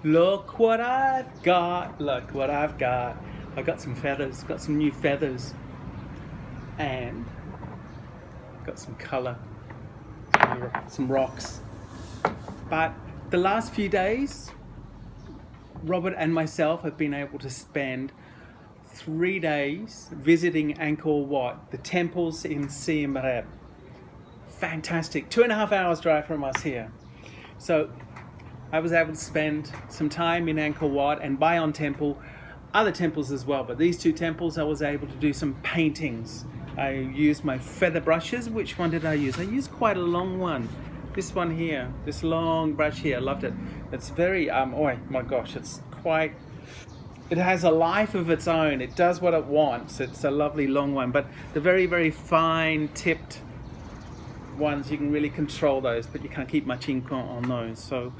Look what I've got, look what I've got. I got some feathers, got some new feathers, and got some colour, some rocks. But the last few days, Robert and myself have been able to spend 3 days visiting Angkor Wat, the temples in Siem Reap. Fantastic, 2.5 hours drive from us here. So I was able to spend some time in Angkor Wat and Bayon Temple, other temples as well, but these two temples I was able to do some paintings. I used my feather brushes. Which one did I use? I used quite a long one. This one here, this long brush here, I loved it. It's very, oh my gosh, it has a life of its own. It does what it wants. It's a lovely long one, but the very, very fine tipped ones, you can really control those, but you can't keep much ink on those. So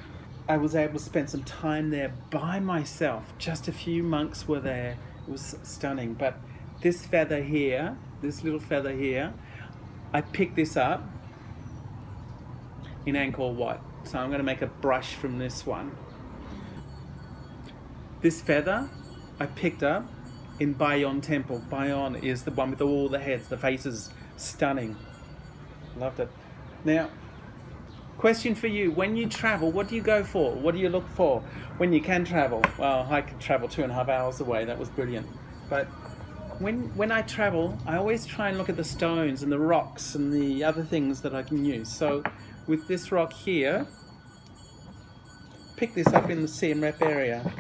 I was able to spend some time there by myself. Just a few monks were there. It was stunning. But this feather here, this little feather here, I picked this up in Angkor Wat. So I'm going to make a brush from this one. This feather I picked up in Bayon Temple. Bayon is the one with all the heads, the faces, stunning. Loved it. Now, question for you: when you travel, what do you go for? What do you look for when you can travel? Well, I could travel 2.5 hours away. That was brilliant. But when I travel, I always try and look at the stones and the rocks and the other things that I can use. So with this rock here, pick this up in the Siem Reap area.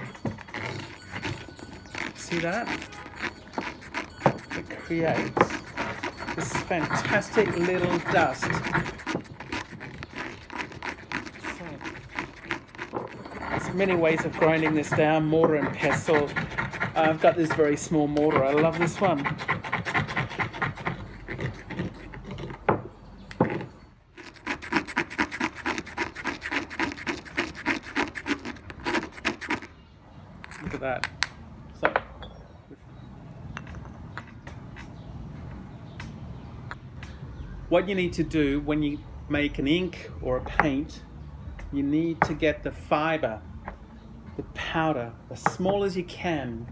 See that? It creates this fantastic little dust. There's many ways of grinding this down, mortar and pestle. I've got this very small mortar. I love this one. Look at that. So, what you need to do when you make an ink or a paint, you need to get the fiber, the powder, as small as you can.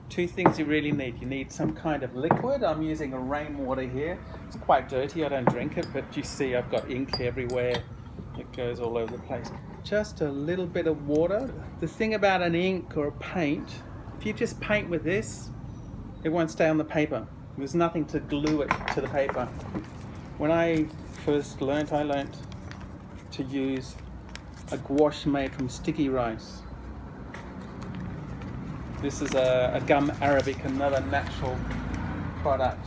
Two things you really need. You need some kind of liquid. I'm using a rainwater here. It's quite dirty, I don't drink it, but you see I've got ink everywhere. It goes all over the place. Just a little bit of water. The thing about an ink or a paint, if you just paint with this, it won't stay on the paper. There's nothing to glue it to the paper. When I first learnt, I learnt to use a gouache made from sticky rice. This is a gum arabic, another natural product.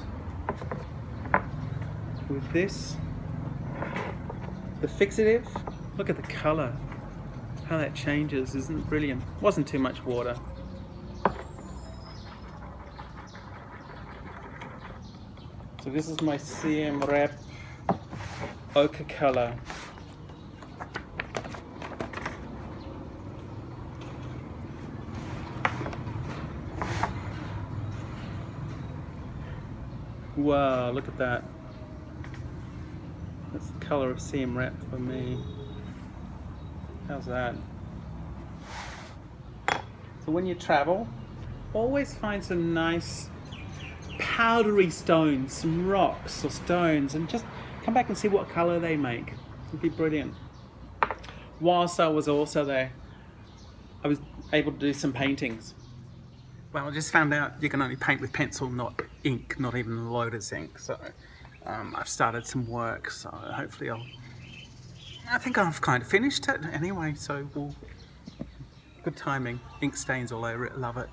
With this, the fixative, look at the colour, how that changes, isn't it brilliant? Wasn't too much water. So this is my Siem Reap ochre colour. Wow, look at that. That's the colour of Siem Reap for me. How's that? So when you travel, always find some nice powdery stones, some rocks or stones, and just come back and see what colour they make. It'd be brilliant. Whilst I was also there, I was able to do some paintings. Well, I just found out you can only paint with pencil, not ink, not even Lotus ink. So I've started some work, so hopefully I think I've kind of finished it anyway, so good timing. Ink stains all over it, love it.